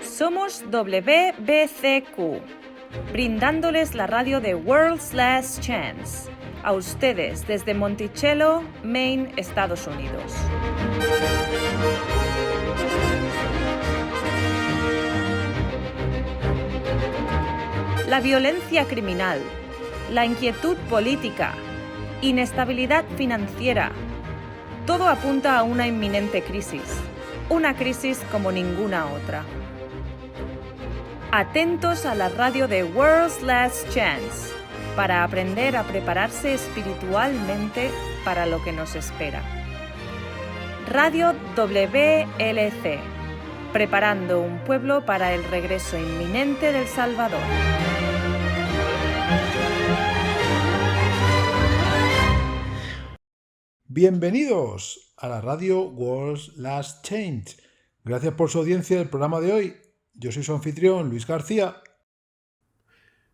Somos WBCQ, brindándoles la radio de World's Last Chance, a ustedes desde Monticello, Maine, Estados Unidos. La violencia criminal, la inquietud política, inestabilidad financiera, todo apunta a una inminente crisis, una crisis como ninguna otra. Atentos a la radio de World's Last Chance para aprender a prepararse espiritualmente para lo que nos espera. Radio WLC, preparando un pueblo para el regreso inminente del Salvador. Bienvenidos a la radio World's Last Change. Gracias por su audiencia del programa de hoy. Yo soy su anfitrión, Luis García.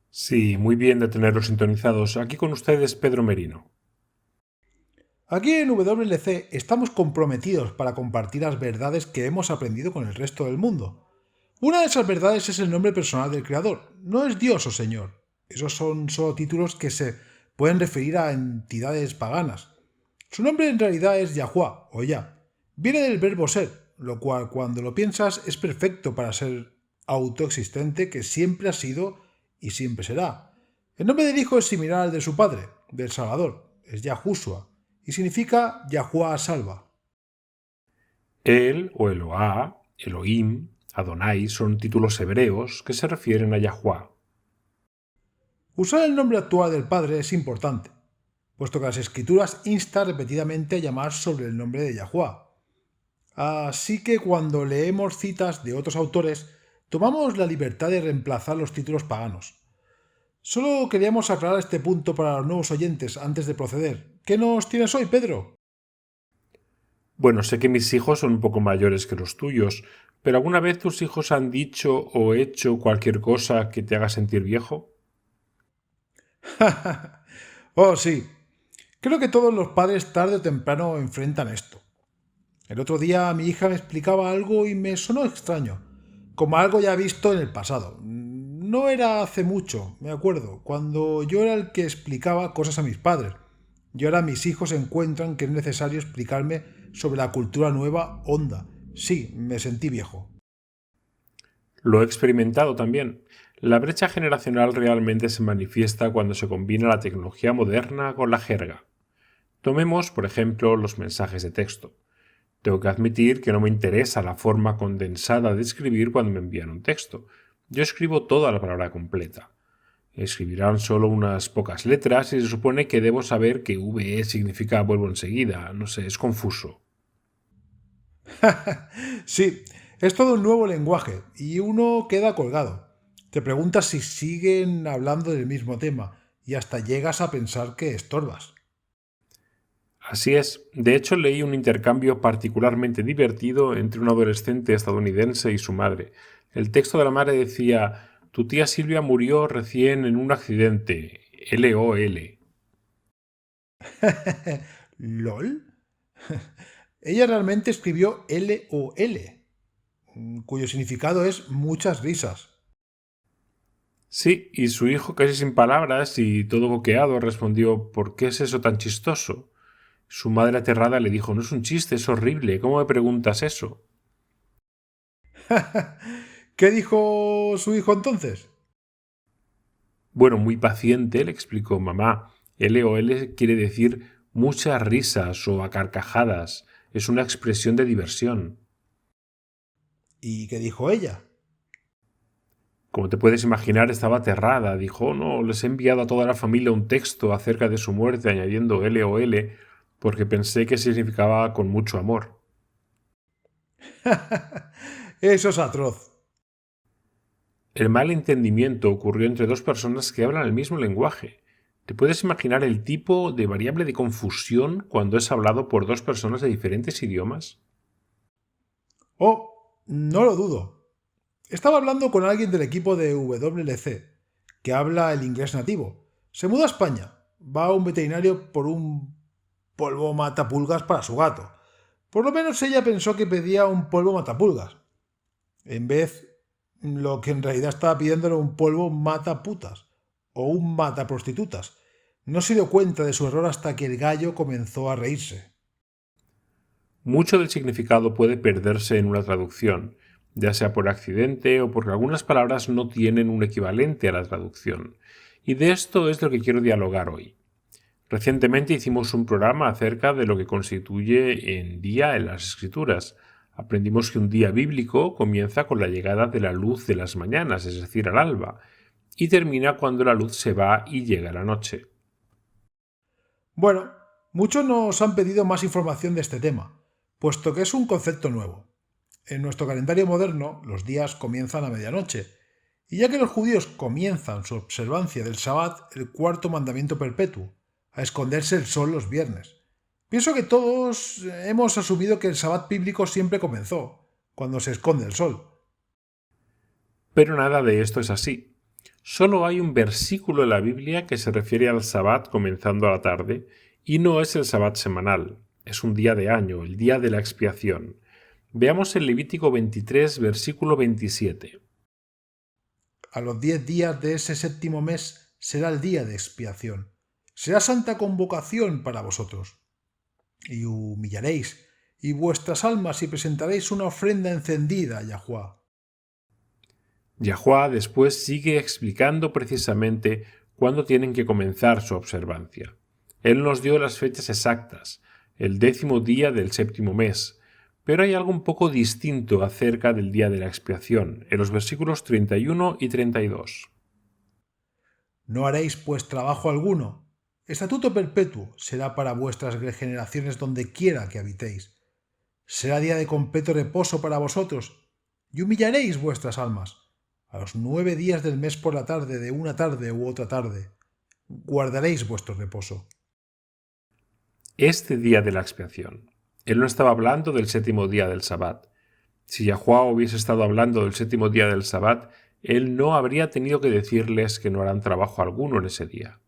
Sí, muy bien de tenerlos sintonizados. Aquí con ustedes, Pedro Merino. Aquí en WLC estamos comprometidos para compartir las verdades que hemos aprendido con el resto del mundo. Una de esas verdades es el nombre personal del Creador. No es Dios o Señor. Esos son solo títulos que se pueden referir a entidades paganas. Su nombre en realidad es Yahuwah o Yah. Viene del verbo ser, lo cual cuando lo piensas es perfecto para ser autoexistente que siempre ha sido y siempre será. El nombre del Hijo es similar al de su padre, del Salvador, es Yahushua, y significa Yahuwah salva. Él o Eloá, Elohim, Adonai son títulos hebreos que se refieren a Yahuwah. Usar el nombre actual del Padre es importante, puesto que las Escrituras instan repetidamente a llamar sobre el nombre de Yahuwah. Así que cuando leemos citas de otros autores, tomamos la libertad de reemplazar los títulos paganos. Solo queríamos aclarar este punto para los nuevos oyentes antes de proceder. ¿Qué nos tienes hoy, Pedro? Bueno, sé que mis hijos son un poco mayores que los tuyos, pero ¿alguna vez tus hijos han dicho o hecho cualquier cosa que te haga sentir viejo? Oh, sí. Creo que todos los padres tarde o temprano enfrentan esto. El otro día mi hija me explicaba algo y me sonó extraño, como algo ya visto en el pasado. No era hace mucho, me acuerdo, cuando yo era el que explicaba cosas a mis padres. Y ahora mis hijos encuentran que es necesario explicarme sobre la cultura nueva onda. Sí, me sentí viejo. Lo he experimentado también. La brecha generacional realmente se manifiesta cuando se combina la tecnología moderna con la jerga. Tomemos, por ejemplo, los mensajes de texto. Tengo que admitir que no me interesa la forma condensada de escribir cuando me envían un texto. Yo escribo toda la palabra completa. Escribirán solo unas pocas letras y se supone que debo saber que VE significa vuelvo enseguida. No sé, es confuso. Sí, es todo un nuevo lenguaje y uno queda colgado. Te preguntas si siguen hablando del mismo tema y hasta llegas a pensar que estorbas. Así es. De hecho, leí un intercambio particularmente divertido entre un adolescente estadounidense y su madre. El texto de la madre decía: «Tu tía Silvia murió recién en un accidente. LOL». ¿LOL? Ella realmente escribió LOL, cuyo significado es muchas risas. Sí, y su hijo, casi sin palabras y todo boqueado, respondió: «¿Por qué es eso tan chistoso?». Su madre aterrada le dijo: «No es un chiste, es horrible. ¿Cómo me preguntas eso?». ¿Qué dijo su hijo entonces? Bueno, muy paciente, le explicó: «Mamá, LOL quiere decir muchas risas o a carcajadas. Es una expresión de diversión». ¿Y qué dijo ella? Como te puedes imaginar, estaba aterrada. Dijo: «Oh, no, les he enviado a toda la familia un texto acerca de su muerte añadiendo LOL porque pensé que significaba con mucho amor». Eso es atroz. El mal entendimiento ocurrió entre dos personas que hablan el mismo lenguaje. ¿Te puedes imaginar el tipo de variable de confusión cuando es hablado por dos personas de diferentes idiomas? Oh, no lo dudo. Estaba hablando con alguien del equipo de WLC, que habla el inglés nativo. Se muda a España, va a un veterinario por un polvo matapulgas para su gato. Por lo menos ella pensó que pedía un polvo matapulgas. En vez, lo que en realidad estaba pidiendo era un polvo mataputas o un mataprostitutas. No se dio cuenta de su error hasta que el gallo comenzó a reírse. Mucho del significado puede perderse en una traducción, ya sea por accidente o porque algunas palabras no tienen un equivalente a la traducción. Y de esto es lo que quiero dialogar hoy. Recientemente hicimos un programa acerca de lo que constituye en día en las Escrituras. Aprendimos que un día bíblico comienza con la llegada de la luz de las mañanas, es decir, al alba, y termina cuando la luz se va y llega la noche. Bueno, muchos nos han pedido más información de este tema, puesto que es un concepto nuevo. En nuestro calendario moderno, los días comienzan a medianoche, y ya que los judíos comienzan su observancia del Sabbat, el cuarto mandamiento perpetuo, a esconderse el sol los viernes. Pienso que todos hemos asumido que el Sabbat bíblico siempre comenzó, cuando se esconde el sol. Pero nada de esto es así. Solo hay un versículo en la Biblia que se refiere al Sabbat comenzando a la tarde, y no es el Sabbat semanal, es un día de año, el día de la expiación. Veamos el Levítico 23, versículo 27. A los 10 días de ese séptimo mes será el día de expiación. Será santa convocación para vosotros. Y humillaréis y vuestras almas y presentaréis una ofrenda encendida a Yahuwá. Yahuwá después sigue explicando precisamente cuándo tienen que comenzar su observancia. Él nos dio las fechas exactas, el 10º día del séptimo mes, pero hay algo un poco distinto acerca del día de la expiación, en los versículos 31 y 32. No haréis pues trabajo alguno. Estatuto perpetuo será para vuestras generaciones donde quiera que habitéis. Será día de completo reposo para vosotros, y humillaréis vuestras almas. A los 9 días del mes por la tarde, de una tarde u otra tarde, guardaréis vuestro reposo. Este día de la expiación. Él no estaba hablando del séptimo día del Sabbat. Si Yahuwá hubiese estado hablando del séptimo día del Sabbat, él no habría tenido que decirles que no harán trabajo alguno en ese día.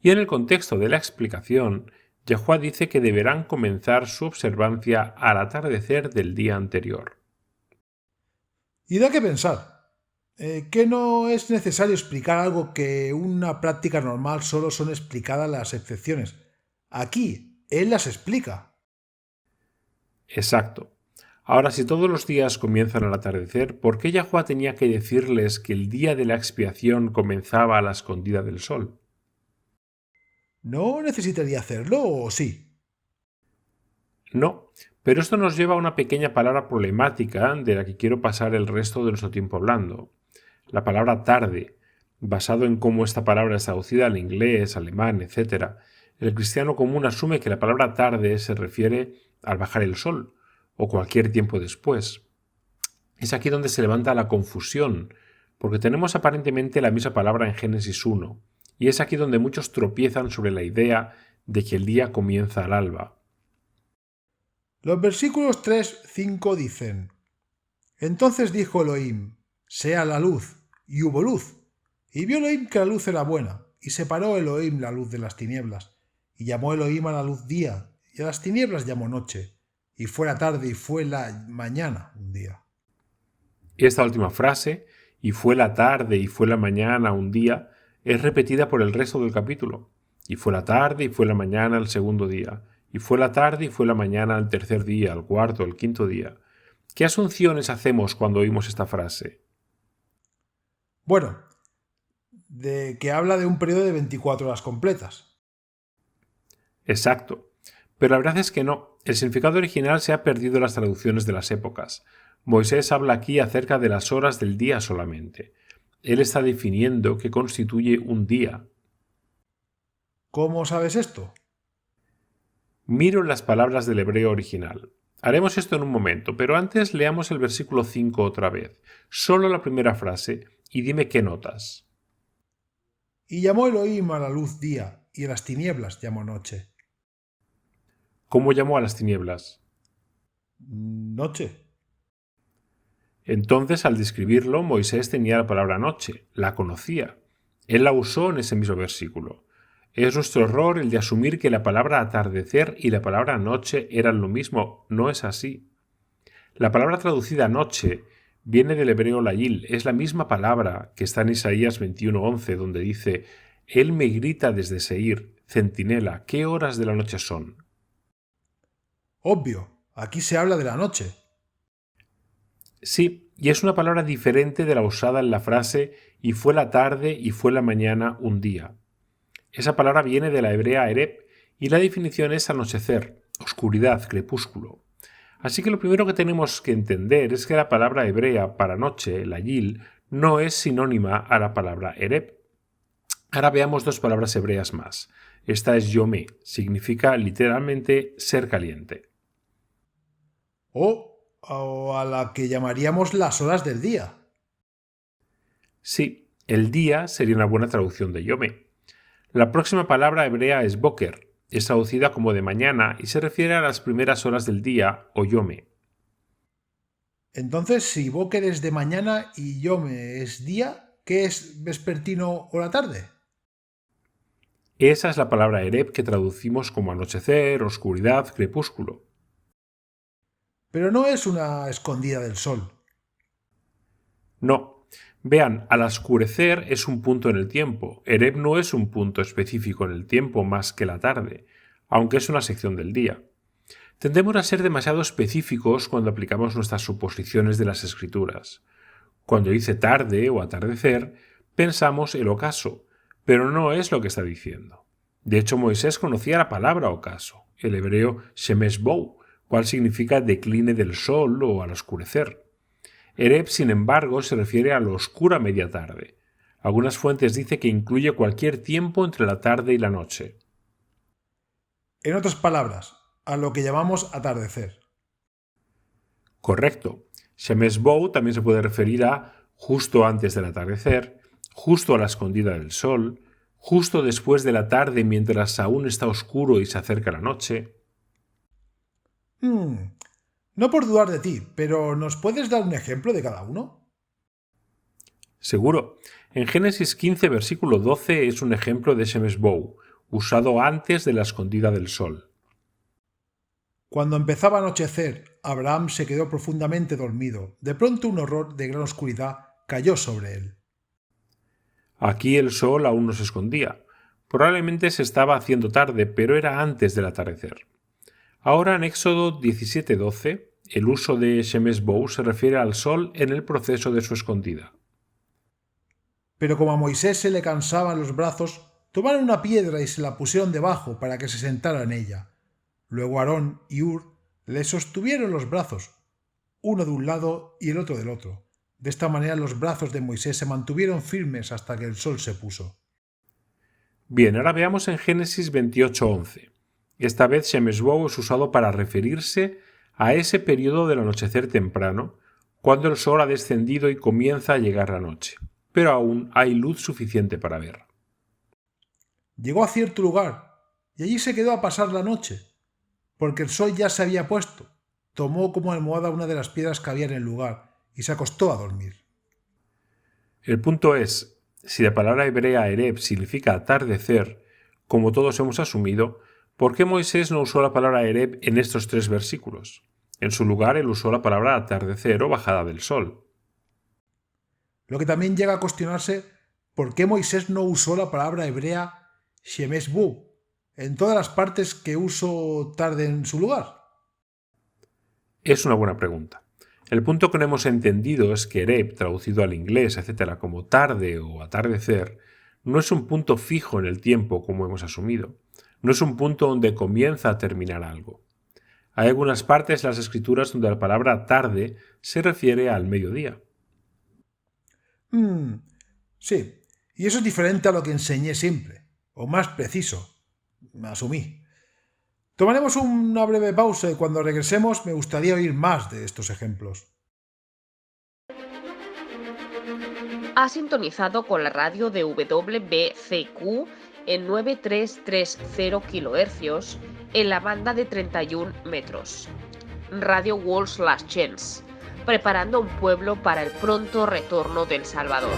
Y en el contexto de la explicación, Yahuwá dice que deberán comenzar su observancia al atardecer del día anterior. Y da que pensar. ¿Que no es necesario explicar algo que una práctica normal solo son explicadas las excepciones? Aquí, él las explica. Exacto. Ahora, si todos los días comienzan al atardecer, ¿por qué Yahuwá tenía que decirles que el día de la expiación comenzaba a la escondida del sol? ¿No necesitaría hacerlo o sí? No, pero esto nos lleva a una pequeña palabra problemática de la que quiero pasar el resto de nuestro tiempo hablando. La palabra tarde, basado en cómo esta palabra es traducida al inglés, alemán, etc. El cristiano común asume que la palabra tarde se refiere al bajar el sol, o cualquier tiempo después. Es aquí donde se levanta la confusión, porque tenemos aparentemente la misma palabra en Génesis 1, y es aquí donde muchos tropiezan sobre la idea de que el día comienza al alba. Los versículos 3, 5 dicen: Entonces dijo Elohim, sea la luz, y hubo luz. Y vio Elohim que la luz era buena, y separó Elohim la luz de las tinieblas, y llamó Elohim a la luz día, y a las tinieblas llamó noche, y fue la tarde y fue la mañana un día. Esta última frase, y fue la tarde y fue la mañana un día, es repetida por el resto del capítulo. Y fue la tarde y fue la mañana el segundo día, y fue la tarde y fue la mañana el tercer día, el cuarto, el quinto día. ¿Qué asunciones hacemos cuando oímos esta frase? Bueno, de que habla de un periodo de 24 horas completas. Exacto. Pero la verdad es que no. El significado original se ha perdido en las traducciones de las épocas. Moisés habla aquí acerca de las horas del día solamente. Él está definiendo qué constituye un día. ¿Cómo sabes esto? Miro las palabras del hebreo original. Haremos esto en un momento, pero antes leamos el versículo 5 otra vez. Solo la primera frase, y dime qué notas. Y llamó Elohim a la luz día, y a las tinieblas llamó noche. ¿Cómo llamó a las tinieblas? Noche. Entonces, al describirlo, Moisés tenía la palabra noche, la conocía. Él la usó en ese mismo versículo. Es nuestro error el de asumir que la palabra atardecer y la palabra noche eran lo mismo. No es así. La palabra traducida noche viene del hebreo layil. Es la misma palabra que está en Isaías 21:11, donde dice: Él me grita desde Seir, centinela, ¿qué horas de la noche son? Obvio, aquí se habla de la noche. Sí, y es una palabra diferente de la usada en la frase y fue la tarde y fue la mañana un día. Esa palabra viene de la hebrea ereb y la definición es anochecer, oscuridad, crepúsculo. Así que lo primero que tenemos que entender es que la palabra hebrea para noche, la yil, no es sinónima a la palabra ereb. Ahora veamos dos palabras hebreas más. Esta es yomé, significa literalmente ser caliente. O a la que llamaríamos las horas del día. Sí, el día sería una buena traducción de yomé. La próxima palabra hebrea es boker. Es traducida como de mañana y se refiere a las primeras horas del día o yomé. Entonces, si boker es de mañana y yome es día, ¿qué es vespertino o la tarde? Esa es la palabra ereb que traducimos como anochecer, oscuridad, crepúsculo. Pero no es una escondida del sol. No. Vean, al oscurecer es un punto en el tiempo. Ereb no es un punto específico en el tiempo más que la tarde, aunque es una sección del día. Tendemos a ser demasiado específicos cuando aplicamos nuestras suposiciones de las escrituras. Cuando dice tarde o atardecer, pensamos el ocaso, pero no es lo que está diciendo. De hecho, Moisés conocía la palabra ocaso, el hebreo shemesh bou, cual significa decline del sol o al oscurecer. Ereb, sin embargo, se refiere a la oscura media tarde. Algunas fuentes dicen que incluye cualquier tiempo entre la tarde y la noche. En otras palabras, a lo que llamamos atardecer. Correcto. Shemesh bou también se puede referir a justo antes del atardecer, justo a la escondida del sol, justo después de la tarde mientras aún está oscuro y se acerca la noche. No por dudar de ti, pero ¿nos puedes dar un ejemplo de cada uno? Seguro. En Génesis 15, versículo 12 es un ejemplo de shemesh bou, usado antes de la escondida del sol. Cuando empezaba a anochecer, Abraham se quedó profundamente dormido. De pronto un horror de gran oscuridad cayó sobre él. Aquí el sol aún no se escondía. Probablemente se estaba haciendo tarde, pero era antes del atardecer. Ahora en Éxodo 17:12, el uso de shemesh bou se refiere al sol en el proceso de su escondida. Pero como a Moisés se le cansaban los brazos, tomaron una piedra y se la pusieron debajo para que se sentara en ella. Luego Aarón y Hur le sostuvieron los brazos, uno de un lado y el otro del otro. De esta manera los brazos de Moisés se mantuvieron firmes hasta que el sol se puso. Bien, ahora veamos en Génesis 28:11. Esta vez shemesh bou es usado para referirse a ese periodo del anochecer temprano, cuando el sol ha descendido y comienza a llegar la noche, pero aún hay luz suficiente para ver. Llegó a cierto lugar y allí se quedó a pasar la noche, porque el sol ya se había puesto. Tomó como almohada una de las piedras que había en el lugar y se acostó a dormir. El punto es, si la palabra hebrea ereb significa atardecer, como todos hemos asumido, ¿por qué Moisés no usó la palabra ereb en estos 3 versículos? En su lugar, él usó la palabra atardecer o bajada del sol. Lo que también llega a cuestionarse, ¿por qué Moisés no usó la palabra hebrea shemesh bou en todas las partes que uso tarde en su lugar? Es una buena pregunta. El punto que no hemos entendido es que ereb, traducido al inglés, etc., como tarde o atardecer, no es un punto fijo en el tiempo como hemos asumido. No es un punto donde comienza a terminar algo. Hay algunas partes en las escrituras donde la palabra tarde se refiere al mediodía. Sí, y eso es diferente a lo que enseñé siempre, o más preciso, asumí. Tomaremos una breve pausa y cuando regresemos me gustaría oír más de estos ejemplos. Ha sintonizado con la radio de WBCQ en 9330 kHz en la banda de 31 metros. Radio World's Last Chance, preparando un pueblo para el pronto retorno del Salvador.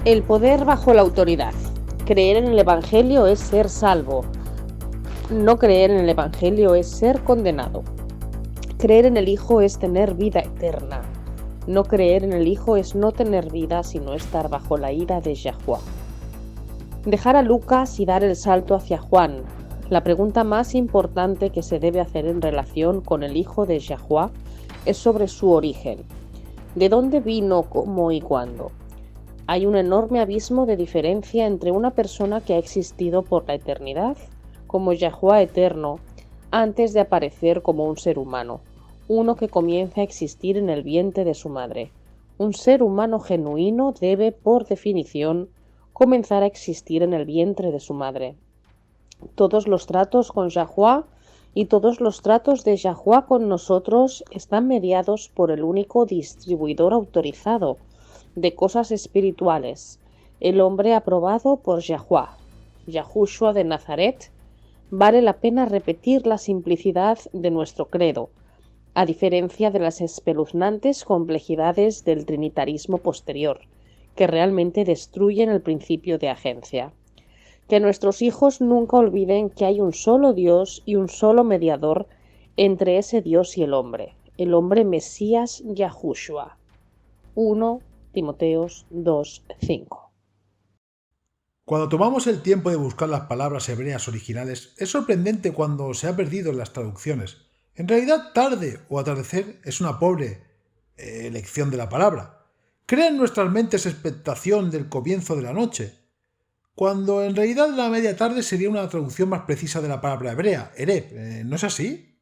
El poder bajo la autoridad. Creer en el Evangelio es ser salvo. No creer en el Evangelio es ser condenado. Creer en el Hijo es tener vida eterna. No creer en el Hijo es no tener vida, sino estar bajo la ira de Yahuwah. Dejar a Lucas y dar el salto hacia Juan. La pregunta más importante que se debe hacer en relación con el Hijo de Yahuwah es sobre su origen. ¿De dónde vino, cómo y cuándo? Hay un enorme abismo de diferencia entre una persona que ha existido por la eternidad, como Yahuwah eterno, antes de aparecer como un ser humano, uno que comienza a existir en el vientre de su madre. Un ser humano genuino debe, por definición, comenzar a existir en el vientre de su madre. Todos los tratos con Yahuwah y todos los tratos de Yahuwah con nosotros están mediados por el único distribuidor autorizado de cosas espirituales, el hombre aprobado por Yahuwah, Yahushua de Nazaret. Vale la pena repetir la simplicidad de nuestro credo, a diferencia de las espeluznantes complejidades del trinitarismo posterior, que realmente destruyen el principio de agencia. Que nuestros hijos nunca olviden que hay un solo Dios y un solo mediador entre ese Dios y el hombre Mesías Yahushua. 1 Timoteos 2:5. Cuando tomamos el tiempo de buscar las palabras hebreas originales, es sorprendente cuando se ha perdido en las traducciones. En realidad, tarde o atardecer es una pobre elección de la palabra. Crea en nuestras mentes expectación del comienzo de la noche, cuando en realidad la media tarde sería una traducción más precisa de la palabra hebrea, ereb. ¿No es así?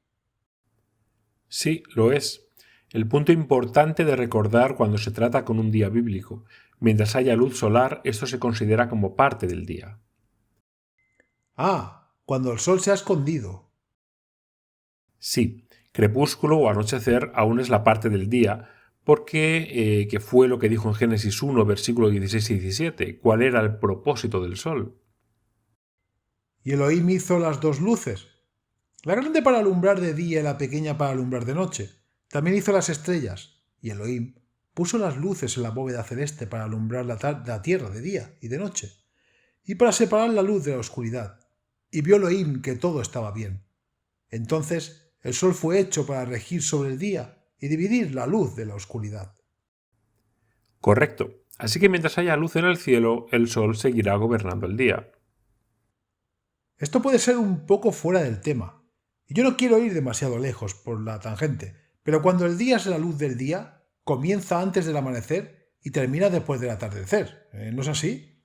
Sí, lo es. El punto importante de recordar cuando se trata con un día bíblico. Mientras haya luz solar, esto se considera como parte del día. Ah, cuando el sol se ha escondido. Sí, crepúsculo o anochecer aún es la parte del día, porque que fue lo que dijo en Génesis 1, versículos 16 y 17. ¿Cuál era el propósito del sol? Y Elohim hizo las dos luces, la grande para alumbrar de día y la pequeña para alumbrar de noche. También hizo las estrellas, y Elohim puso las luces en la bóveda celeste para alumbrar la tierra de día y de noche, y para separar la luz de la oscuridad. Y vio Elohim que todo estaba bien. Entonces el sol fue hecho para regir sobre el día y dividir la luz de la oscuridad. Correcto. Así que mientras haya luz en el cielo, el sol seguirá gobernando el día. Esto puede ser un poco fuera del tema, y yo no quiero ir demasiado lejos por la tangente, pero cuando el día es la luz del día, comienza antes del amanecer y termina después del atardecer. ¿No es así?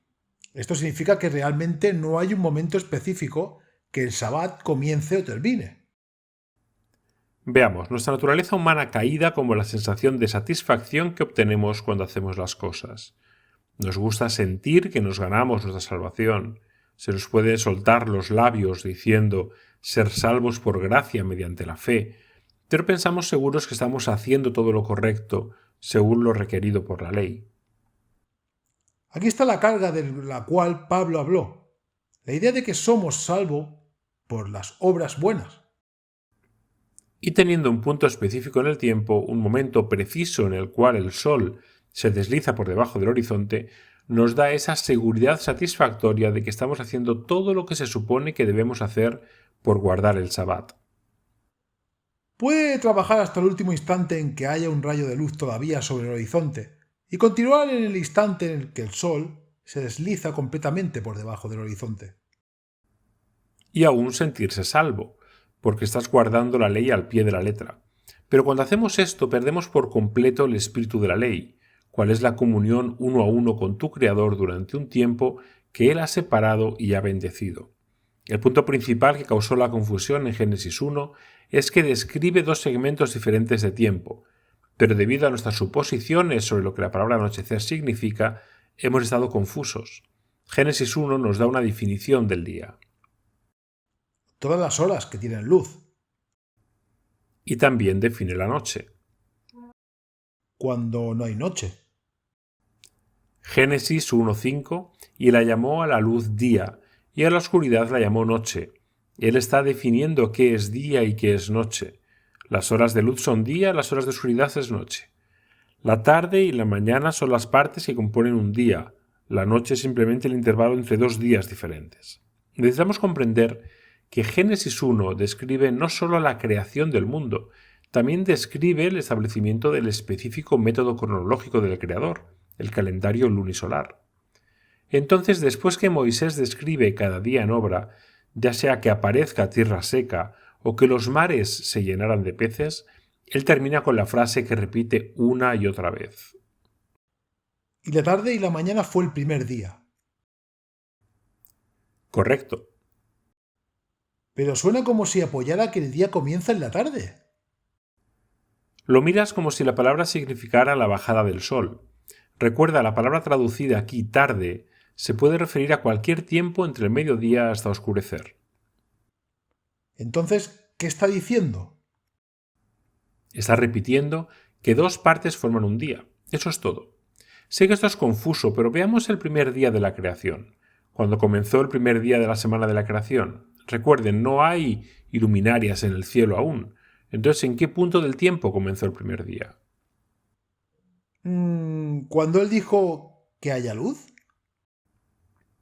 Esto significa que realmente no hay un momento específico que el Sabbat comience o termine. Veamos nuestra naturaleza humana caída como la sensación de satisfacción que obtenemos cuando hacemos las cosas. Nos gusta sentir que nos ganamos nuestra salvación. Se nos puede soltar los labios diciendo ser salvos por gracia mediante la fe, pero pensamos seguros que estamos haciendo todo lo correcto según lo requerido por la ley. Aquí está la carga de la cual Pablo habló, la idea de que somos salvos por las obras buenas. Y teniendo un punto específico en el tiempo, un momento preciso en el cual el sol se desliza por debajo del horizonte, nos da esa seguridad satisfactoria de que estamos haciendo todo lo que se supone que debemos hacer por guardar el Sabbat. Puede trabajar hasta el último instante en que haya un rayo de luz todavía sobre el horizonte y continuar en el instante en el que el sol se desliza completamente por debajo del horizonte. Y aún sentirse salvo, porque estás guardando la ley al pie de la letra. Pero cuando hacemos esto perdemos por completo el espíritu de la ley, cuál es la comunión uno a uno con tu Creador durante un tiempo que Él ha separado y ha bendecido. El punto principal que causó la confusión en Génesis 1 es que describe dos segmentos diferentes de tiempo, pero debido a nuestras suposiciones sobre lo que la palabra anochecer significa, hemos estado confusos. Génesis 1 nos da una definición del día. Todas las horas que tienen luz. Y también define la noche. Cuando no hay noche. Génesis 1:5, y la llamó a la luz día, y a la oscuridad la llamó noche. Él está definiendo qué es día y qué es noche. Las horas de luz son día, las horas de oscuridad es noche. La tarde y la mañana son las partes que componen un día. La noche es simplemente el intervalo entre dos días diferentes. Necesitamos comprender que Génesis 1 describe no solo la creación del mundo, también describe el establecimiento del específico método cronológico del Creador, el calendario lunisolar. Entonces, después que Moisés describe cada día en obra, ya sea que aparezca tierra seca o que los mares se llenaran de peces, él termina con la frase que repite una y otra vez. Y la tarde y la mañana fue el primer día. Correcto. Pero suena como si apoyara que el día comienza en la tarde. Lo miras como si la palabra significara la bajada del sol. Recuerda, la palabra traducida aquí tarde se puede referir a cualquier tiempo entre el mediodía hasta oscurecer. Entonces, ¿qué está diciendo? Está repitiendo que dos partes forman un día. Eso es todo. Sé que esto es confuso, pero veamos el primer día de la creación. Cuando comenzó el primer día de la semana de la creación. Recuerden, no hay iluminarias en el cielo aún. Entonces, ¿en qué punto del tiempo comenzó el primer día? ¿Cuándo él dijo que haya luz?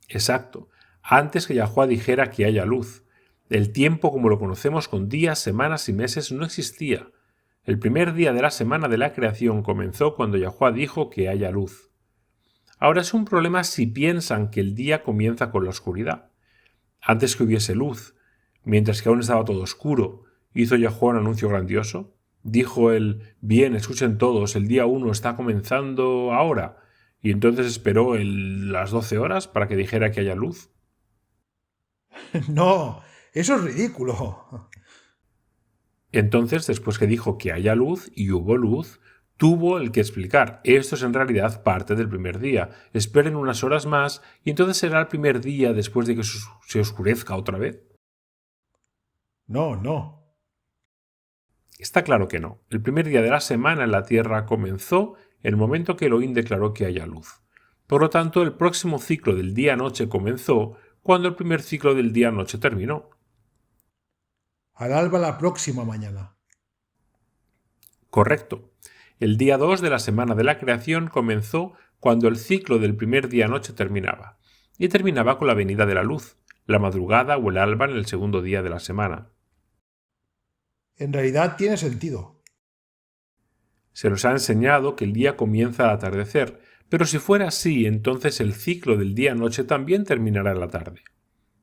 Exacto. Antes que Yahuwá dijera que haya luz. El tiempo como lo conocemos con días, semanas y meses no existía. El primer día de la semana de la creación comenzó cuando Yahuwá dijo que haya luz. Ahora es un problema si piensan que el día comienza con la oscuridad. Antes que hubiese luz, mientras que aún estaba todo oscuro, ¿hizo Yahuwá un anuncio grandioso? Dijo él, bien, escuchen todos, el día 1 está comenzando ahora, y entonces esperó las 12 horas para que dijera que haya luz. No, eso es ridículo. Entonces, después que dijo que haya luz y hubo luz, tuvo el que explicar, esto es en realidad parte del primer día, esperen unas horas más y entonces será el primer día después de que se oscurezca otra vez. No. Está claro que no. El primer día de la semana en la Tierra comenzó el momento que Elohim declaró que haya luz. Por lo tanto, el próximo ciclo del día-noche comenzó cuando el primer ciclo del día-noche terminó. Al alba la próxima mañana. Correcto. El día 2 de la semana de la creación comenzó cuando el ciclo del primer día-noche terminaba, y terminaba con la venida de la luz, la madrugada o el alba en el segundo día de la semana. En realidad tiene sentido. Se nos ha enseñado que el día comienza al atardecer, pero si fuera así, entonces el ciclo del día-noche también terminará en la tarde.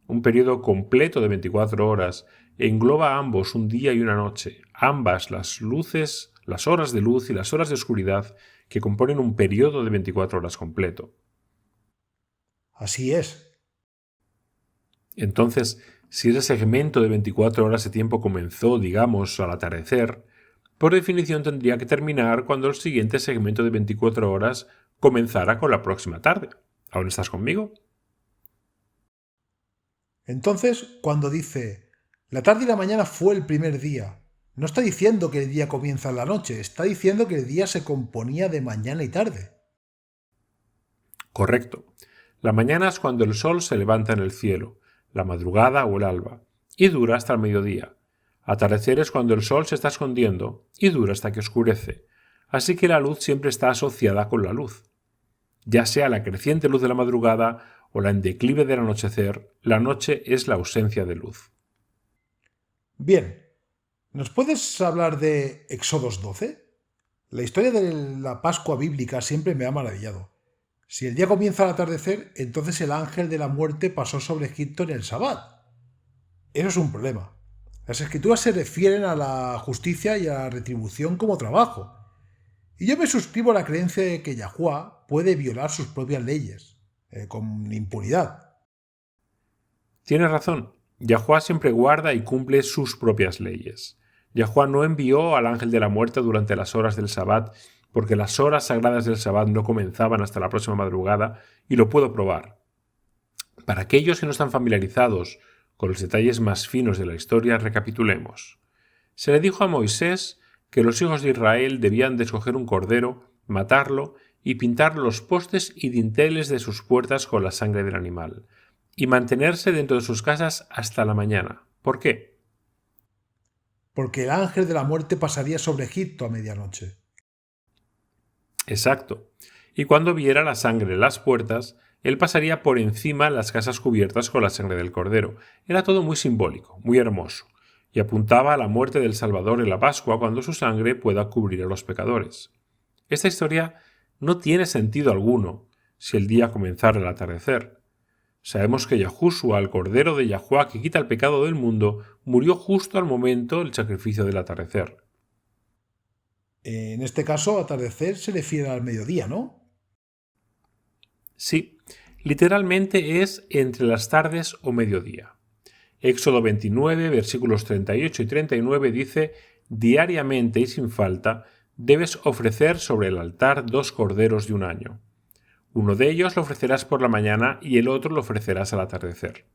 Un periodo completo de 24 horas engloba a ambos un día y una noche, ambas las luces, las horas de luz y las horas de oscuridad que componen un periodo de 24 horas completo. Así es. Entonces, si ese segmento de 24 horas de tiempo comenzó, digamos, al atardecer, por definición tendría que terminar cuando el siguiente segmento de 24 horas comenzara con la próxima tarde. ¿Aún estás conmigo? Entonces, cuando dice, la tarde y la mañana fue el primer día, no está diciendo que el día comienza en la noche, está diciendo que el día se componía de mañana y tarde. Correcto. La mañana es cuando el sol se levanta en el cielo, la madrugada o el alba, y dura hasta el mediodía. Atardecer es cuando el sol se está escondiendo y dura hasta que oscurece, así que la luz siempre está asociada con la luz. Ya sea la creciente luz de la madrugada o la en declive del anochecer, la noche es la ausencia de luz. Bien, ¿nos puedes hablar de Éxodos 12? La historia de la Pascua bíblica siempre me ha maravillado. Si el día comienza al atardecer, entonces el ángel de la muerte pasó sobre Egipto en el Sabbat. Eso es un problema. Las escrituras se refieren a la justicia y a la retribución como trabajo. Y yo me suscribo a la creencia de que Yahuwá puede violar sus propias leyes, con impunidad. Tienes razón. Yahuwá siempre guarda y cumple sus propias leyes. Yahuwá no envió al ángel de la muerte durante las horas del Sabbat porque las horas sagradas del Sabbat no comenzaban hasta la próxima madrugada, y lo puedo probar. Para aquellos que no están familiarizados con los detalles más finos de la historia, recapitulemos. Se le dijo a Moisés que los hijos de Israel debían de escoger un cordero, matarlo y pintar los postes y dinteles de sus puertas con la sangre del animal, y mantenerse dentro de sus casas hasta la mañana. ¿Por qué? Porque el ángel de la muerte pasaría sobre Egipto a medianoche. Exacto. Y cuando viera la sangre en las puertas, Él pasaría por encima las casas cubiertas con la sangre del cordero. Era todo muy simbólico, muy hermoso, y apuntaba a la muerte del Salvador en la Pascua cuando su sangre pueda cubrir a los pecadores. Esta historia no tiene sentido alguno si el día comenzara al atardecer. Sabemos que Yahushua, el Cordero de Yahuwah que quita el pecado del mundo, murió justo al momento del sacrificio del atardecer. En este caso, atardecer se refiere al mediodía, ¿no? Sí, literalmente es entre las tardes o mediodía. Éxodo 29, versículos 38 y 39 dice: «Diariamente y sin falta debes ofrecer sobre el altar 2 corderos de un año. Uno de ellos lo ofrecerás por la mañana y el otro lo ofrecerás al atardecer».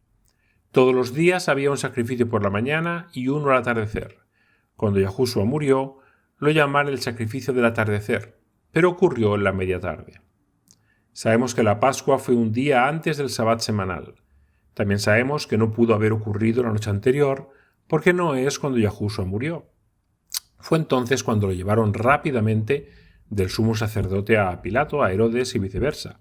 Todos los días había un sacrificio por la mañana y uno al atardecer. Cuando Yahushua murió, lo llamaron el sacrificio del atardecer, pero ocurrió en la media tarde. Sabemos que la Pascua fue un día antes del Sabbat semanal. También sabemos que no pudo haber ocurrido la noche anterior, porque no es cuando Yahushua murió. Fue entonces cuando lo llevaron rápidamente del sumo sacerdote a Pilato, a Herodes y viceversa.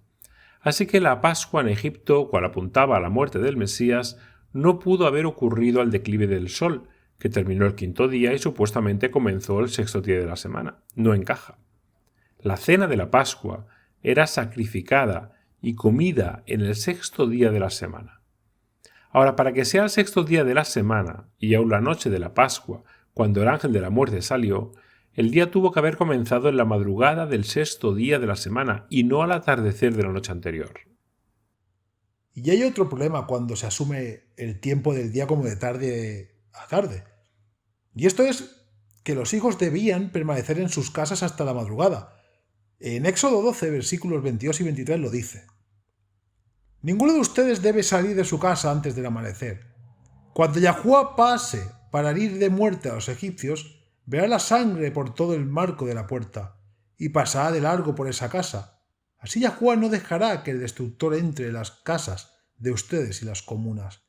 Así que la Pascua en Egipto, cual apuntaba a la muerte del Mesías, no pudo haber ocurrido al declive del sol, que terminó el 5.º día y supuestamente comenzó el 6.º día de la semana. No encaja. La cena de la Pascua era sacrificada y comida en el 6.º día de la semana. Ahora, para que sea el 6.º día de la semana y aún la noche de la Pascua, cuando el ángel de la muerte salió, el día tuvo que haber comenzado en la madrugada del 6.º día de la semana y no al atardecer de la noche anterior. Y hay otro problema cuando se asume el tiempo del día como de tarde a tarde. Y esto es que los hijos debían permanecer en sus casas hasta la madrugada. En Éxodo 12, versículos 22 y 23 lo dice: «Ninguno de ustedes debe salir de su casa antes del amanecer. Cuando Yahuwah pase para herir de muerte a los egipcios, verá la sangre por todo el marco de la puerta y pasará de largo por esa casa. Así Yahuwah no dejará que el destructor entre en las casas de ustedes y las comunas».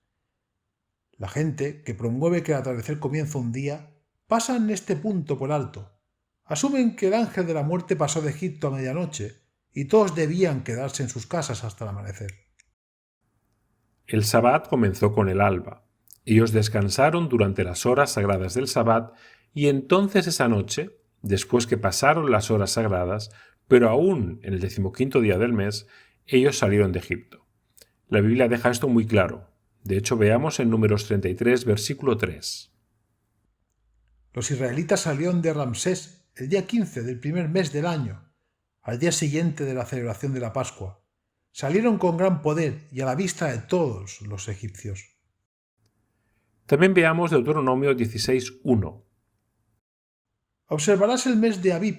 La gente que promueve que el atardecer comienza un día pasan este punto por alto. Asumen que el ángel de la muerte pasó de Egipto a medianoche y todos debían quedarse en sus casas hasta el amanecer. El Sabbat comenzó con el alba. Ellos descansaron durante las horas sagradas del Sabbat y entonces esa noche, después que pasaron las horas sagradas, pero aún en el 15.º día del mes, ellos salieron de Egipto. La Biblia deja esto muy claro. De hecho, veamos en Números 33, versículo 3. Los israelitas salieron de Ramsés el día 15 del primer mes del año, al día siguiente de la celebración de la Pascua. Salieron con gran poder y a la vista de todos los egipcios. También veamos Deuteronomio 16:1. Observarás el mes de Abib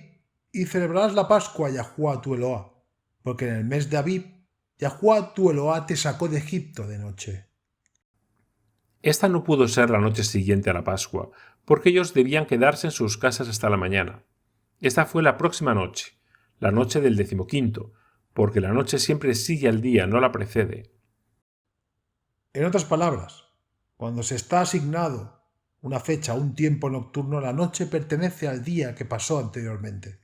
y celebrarás la Pascua a Yahuwah tu Eloá, porque en el mes de Abib Yahuwah tu Eloá te sacó de Egipto de noche. Esta no pudo ser la noche siguiente a la Pascua, porque ellos debían quedarse en sus casas hasta la mañana. Esta fue la próxima noche, la noche del 15.º, porque la noche siempre sigue al día, no la precede. En otras palabras, cuando se está asignado una fecha o un tiempo nocturno, la noche pertenece al día que pasó anteriormente.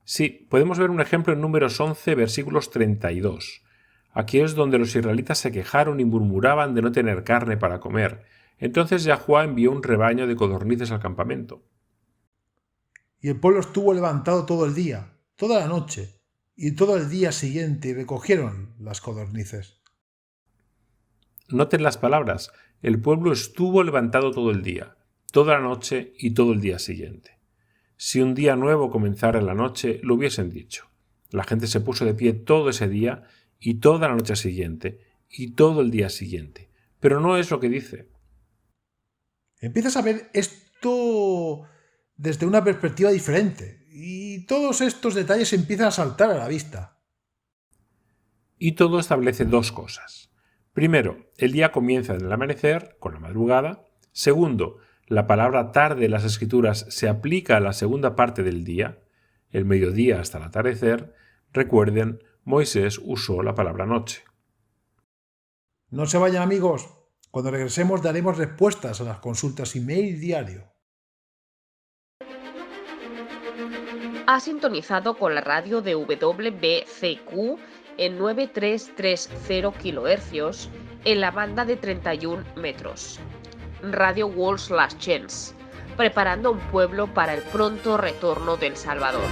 Sí, podemos ver un ejemplo en Números 11, versículos 32. Aquí es donde los israelitas se quejaron y murmuraban de no tener carne para comer. Entonces Yahuwah envió un rebaño de codornices al campamento. Y el pueblo estuvo levantado todo el día, toda la noche, y todo el día siguiente, y recogieron las codornices. Noten las palabras. El pueblo estuvo levantado todo el día, toda la noche y todo el día siguiente. Si un día nuevo comenzara en la noche, lo hubiesen dicho. La gente se puso de pie todo ese día y toda la noche siguiente y todo el día siguiente. Pero no es lo que dice. Empiezas a ver esto desde una perspectiva diferente y todos estos detalles empiezan a saltar a la vista. Y todo establece dos cosas. Primero, el día comienza en el amanecer, con la madrugada. Segundo, la palabra tarde en las Escrituras se aplica a la segunda parte del día, el mediodía hasta el atardecer. Recuerden, Moisés usó la palabra noche. No se vayan, amigos. Cuando regresemos daremos respuestas a las consultas email diario. Ha sintonizado con la radio de WBCQ en 9330 kHz en la banda de 31 metros. Radio World's Last Chance, preparando un pueblo para el pronto retorno del Salvador.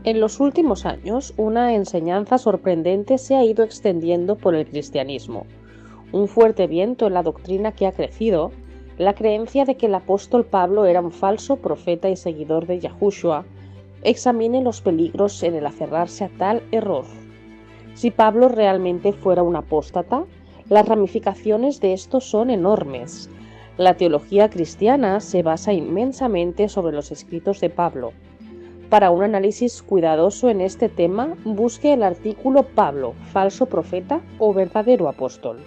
En los últimos años, una enseñanza sorprendente se ha ido extendiendo por el cristianismo. Un fuerte viento en la doctrina que ha crecido, la creencia de que el apóstol Pablo era un falso profeta y seguidor de Yahushua, examine los peligros en el aferrarse a tal error. Si Pablo realmente fuera un apóstata, las ramificaciones de esto son enormes. La teología cristiana se basa inmensamente sobre los escritos de Pablo. Para un análisis cuidadoso en este tema, busque el artículo Pablo, falso profeta o verdadero apóstol.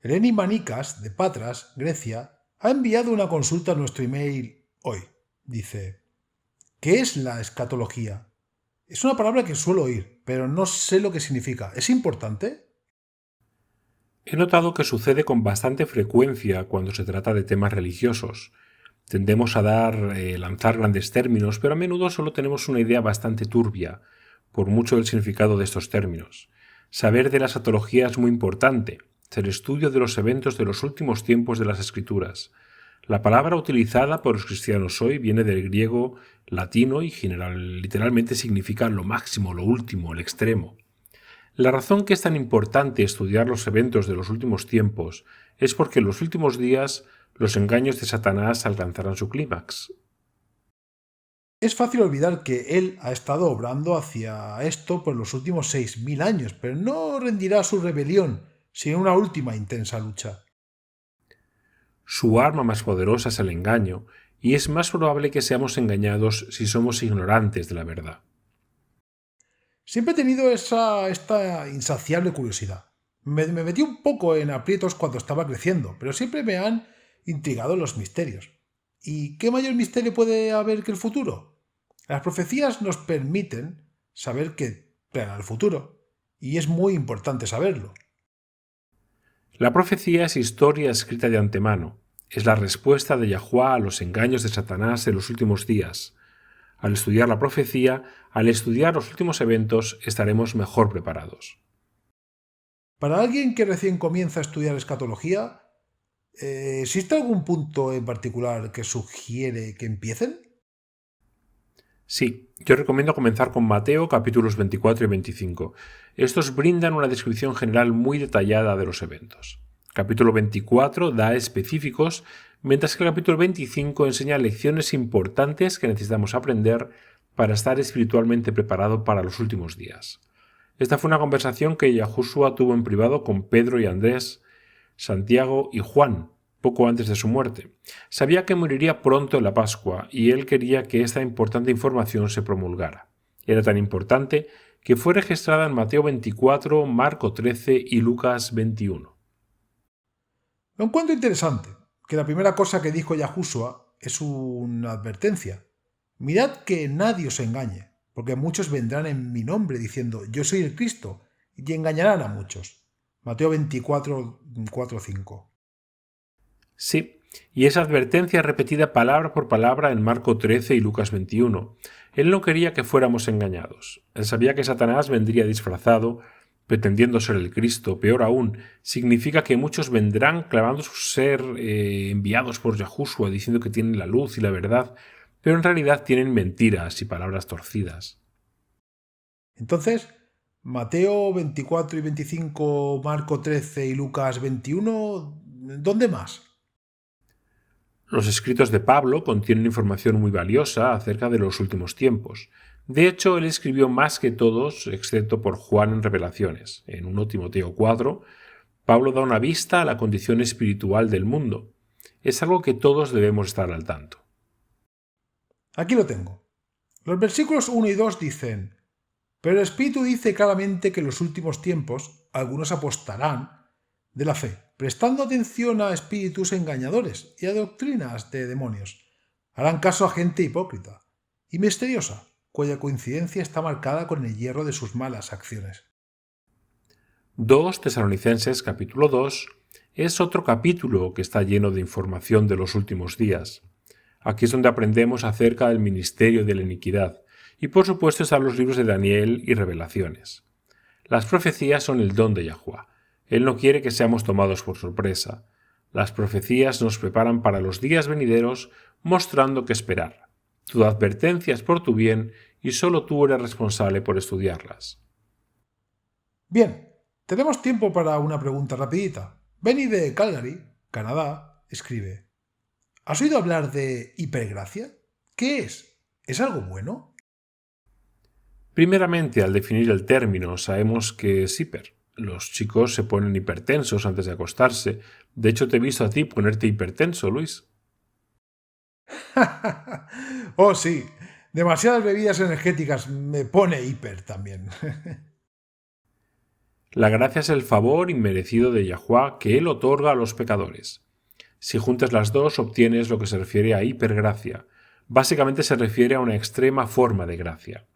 Eleni Manikas, de Patras, Grecia, ha enviado una consulta a nuestro email hoy. Dice: ¿qué es la escatología? Es una palabra que suelo oír, pero no sé lo que significa. ¿Es importante? He notado que sucede con bastante frecuencia cuando se trata de temas religiosos. Tendemos a lanzar grandes términos, pero a menudo solo tenemos una idea bastante turbia, por mucho del significado de estos términos. Saber de la escatología es muy importante. El estudio de los eventos de los últimos tiempos de las Escrituras. La palabra utilizada por los cristianos hoy viene del griego latino y literalmente significa lo máximo, lo último, el extremo. La razón que es tan importante estudiar los eventos de los últimos tiempos es porque en los últimos días los engaños de Satanás alcanzarán su clímax. Es fácil olvidar que él ha estado obrando hacia esto por los últimos 6000 años, pero no rendirá su rebelión sin una última intensa lucha. Su arma más poderosa es el engaño, y es más probable que seamos engañados si somos ignorantes de la verdad. Siempre he tenido esta insaciable curiosidad. Me metí un poco en aprietos cuando estaba creciendo, pero siempre me han intrigado los misterios. ¿Y qué mayor misterio puede haber que el futuro? Las profecías nos permiten saber qué traerá el futuro, y es muy importante saberlo. La profecía es historia escrita de antemano. Es la respuesta de Yahuwah a los engaños de Satanás en los últimos días. Al estudiar la profecía, al estudiar los últimos eventos, estaremos mejor preparados. Para alguien que recién comienza a estudiar escatología, ¿existe algún punto en particular que sugiere que empiecen? Sí, yo recomiendo comenzar con Mateo capítulos 24 y 25. Estos brindan una descripción general muy detallada de los eventos. Capítulo 24 da específicos, mientras que el capítulo 25 enseña lecciones importantes que necesitamos aprender para estar espiritualmente preparado para los últimos días. Esta fue una conversación que Yahushua tuvo en privado con Pedro y Andrés, Santiago y Juan, poco antes de su muerte. Sabía que moriría pronto en la Pascua y él quería que esta importante información se promulgara. Era tan importante que fue registrada en Mateo 24, Marco 13 y Lucas 21. Lo encuentro interesante, que la primera cosa que dijo Yahushua es una advertencia. Mirad que nadie os engañe, porque muchos vendrán en mi nombre diciendo yo soy el Cristo, y engañarán a muchos. Mateo 24, 4, 5. Sí, y esa advertencia es repetida palabra por palabra en Marco 13 y Lucas 21. Él no quería que fuéramos engañados. Él sabía que Satanás vendría disfrazado, pretendiendo ser el Cristo. Peor aún, significa que muchos vendrán clamando su ser enviados por Yahushua, diciendo que tienen la luz y la verdad, pero en realidad tienen mentiras y palabras torcidas. Entonces, Mateo 24 y 25, Marco 13 y Lucas 21, ¿dónde más? Los escritos de Pablo contienen información muy valiosa acerca de los últimos tiempos. De hecho, él escribió más que todos, excepto por Juan en Revelaciones. En 1 Timoteo 4, Pablo da una vista a la condición espiritual del mundo. Es algo que todos debemos estar al tanto. Aquí lo tengo. Los versículos 1 y 2 dicen: pero el Espíritu dice claramente que en los últimos tiempos algunos apostarán de la fe, prestando atención a espíritus engañadores y a doctrinas de demonios. Harán caso a gente hipócrita y misteriosa, cuya coincidencia está marcada con el hierro de sus malas acciones. 2 Tesalonicenses capítulo 2 es otro capítulo que está lleno de información de los últimos días. Aquí es donde aprendemos acerca del ministerio de la iniquidad, y por supuesto están los libros de Daniel y Revelaciones. Las profecías son el don de Yahuwah. Él no quiere que seamos tomados por sorpresa. Las profecías nos preparan para los días venideros, mostrando qué esperar. Tu advertencia es por tu bien y solo tú eres responsable por estudiarlas. Bien, tenemos tiempo para una pregunta rapidita. Benny de Calgary, Canadá, escribe: ¿has oído hablar de hipergracia? ¿Qué es? ¿Es algo bueno? Primeramente, al definir el término, sabemos que es hiper. Los chicos se ponen hipertensos antes de acostarse. De hecho, te he visto a ti ponerte hipertenso, Luis. Oh, sí. Demasiadas bebidas energéticas me pone hiper también. La gracia es el favor inmerecido de Yahuwah que Él otorga a los pecadores. Si juntas las dos, obtienes lo que se refiere a hipergracia. Básicamente se refiere a una extrema forma de gracia.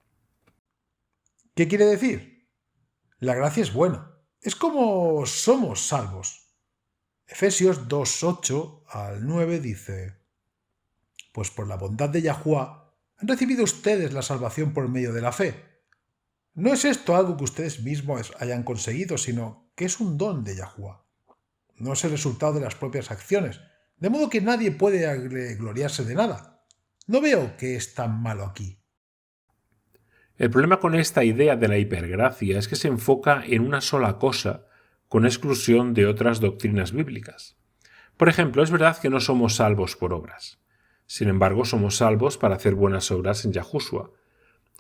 ¿Qué quiere decir? La gracia es buena. Es como somos salvos. Efesios 2:8 al 9 dice: pues por la bondad de Yahuwah han recibido ustedes la salvación por medio de la fe. No es esto algo que ustedes mismos hayan conseguido, sino que es un don de Yahuwah. No es el resultado de las propias acciones, de modo que nadie puede gloriarse de nada. No veo qué es tan malo aquí. El problema con esta idea de la hipergracia es que se enfoca en una sola cosa, con exclusión de otras doctrinas bíblicas. Por ejemplo, es verdad que no somos salvos por obras. Sin embargo, somos salvos para hacer buenas obras en Yahushua.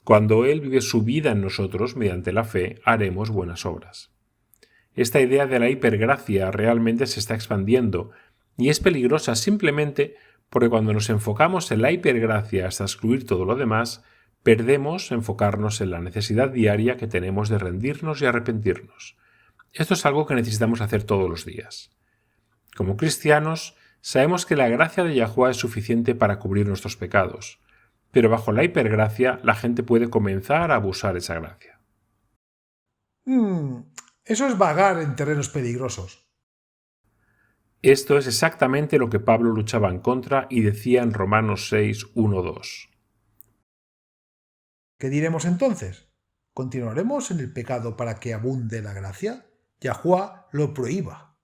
Cuando Él vive su vida en nosotros mediante la fe, haremos buenas obras. Esta idea de la hipergracia realmente se está expandiendo y es peligrosa simplemente porque cuando nos enfocamos en la hipergracia hasta excluir todo lo demás, perdemos enfocarnos en la necesidad diaria que tenemos de rendirnos y arrepentirnos. Esto es algo que necesitamos hacer todos los días. Como cristianos, sabemos que la gracia de Yahuwah es suficiente para cubrir nuestros pecados, pero bajo la hipergracia la gente puede comenzar a abusar esa gracia. Eso es vagar en terrenos peligrosos. Esto es exactamente lo que Pablo luchaba en contra y decía en Romanos 6, 1, 2. ¿Qué diremos entonces? ¿Continuaremos en el pecado para que abunde la gracia? Yahuwah lo prohíba.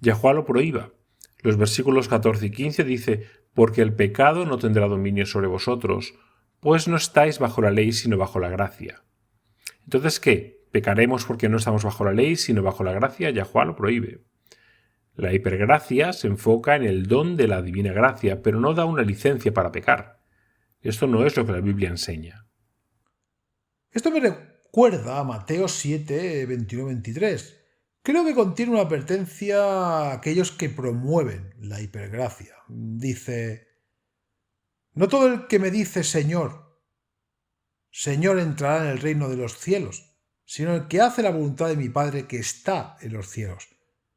Yahuwah lo prohíba. Los versículos 14 y 15 dice: porque el pecado no tendrá dominio sobre vosotros, Pues no estáis bajo la ley sino bajo la gracia. Entonces, ¿qué? ¿Pecaremos porque no estamos bajo la ley sino bajo la gracia? Yahuwá lo prohíbe. La hipergracia se enfoca en el don de la divina gracia, pero no da una licencia para pecar. Esto no es lo que la Biblia enseña. Esto me recuerda a Mateo 7, 21-23. Creo que contiene una advertencia a aquellos que promueven la hipergracia. Dice: no todo el que me dice Señor, Señor entrará en el reino de los cielos, sino el que hace la voluntad de mi Padre que está en los cielos.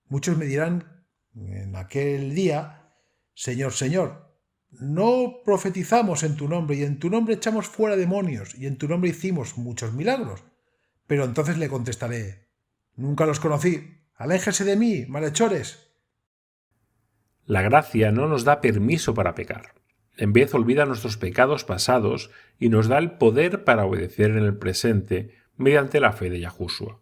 Muchos me dirán en aquel día: Señor, Señor, ¿no profetizamos en tu nombre y en tu nombre echamos fuera demonios y en tu nombre hicimos muchos milagros? Pero entonces le contestaré: nunca los conocí, aléjese de mí, malhechores. La gracia no nos da permiso para pecar. En vez olvida nuestros pecados pasados y nos da el poder para obedecer en el presente mediante la fe de Yahushua.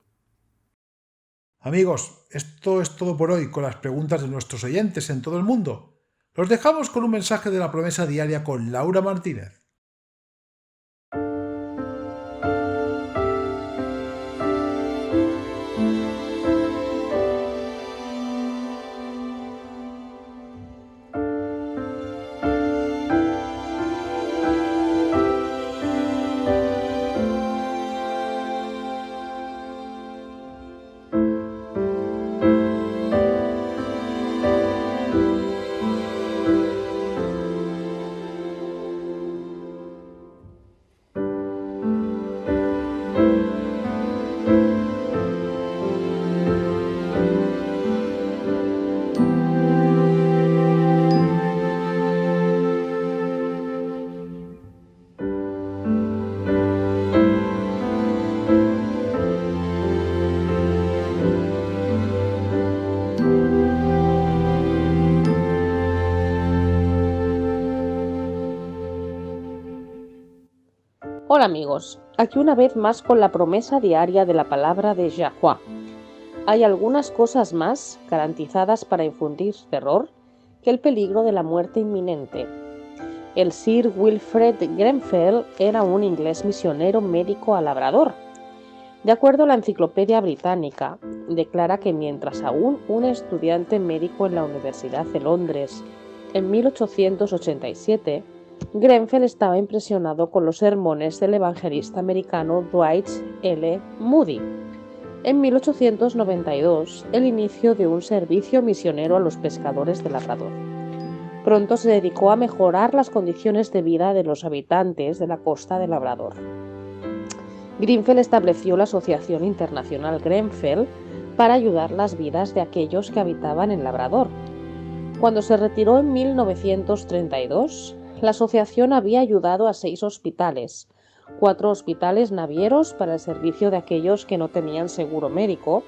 Amigos, esto es todo por hoy con las preguntas de nuestros oyentes en todo el mundo. Los dejamos con un mensaje de la promesa diaria con Laura Martínez. Hola amigos, aquí una vez más con la promesa diaria de la palabra de Yahuwá. Hay algunas cosas más garantizadas para infundir terror que el peligro de la muerte inminente. El Sir Wilfred Grenfell era un inglés misionero médico a labrador. De acuerdo a la Enciclopedia Británica, declara que mientras aún un estudiante médico en la Universidad de Londres, en 1887, Grenfell estaba impresionado con los sermones del evangelista americano Dwight L. Moody. En 1892, el inicio de un servicio misionero a los pescadores de Labrador. Pronto se dedicó a mejorar las condiciones de vida de los habitantes de la costa de Labrador. Grenfell estableció la Asociación Internacional Grenfell para ayudar las vidas de aquellos que habitaban en Labrador. Cuando se retiró en 1932, la asociación había ayudado a 6 hospitales, 4 hospitales navieros para el servicio de aquellos que no tenían seguro médico,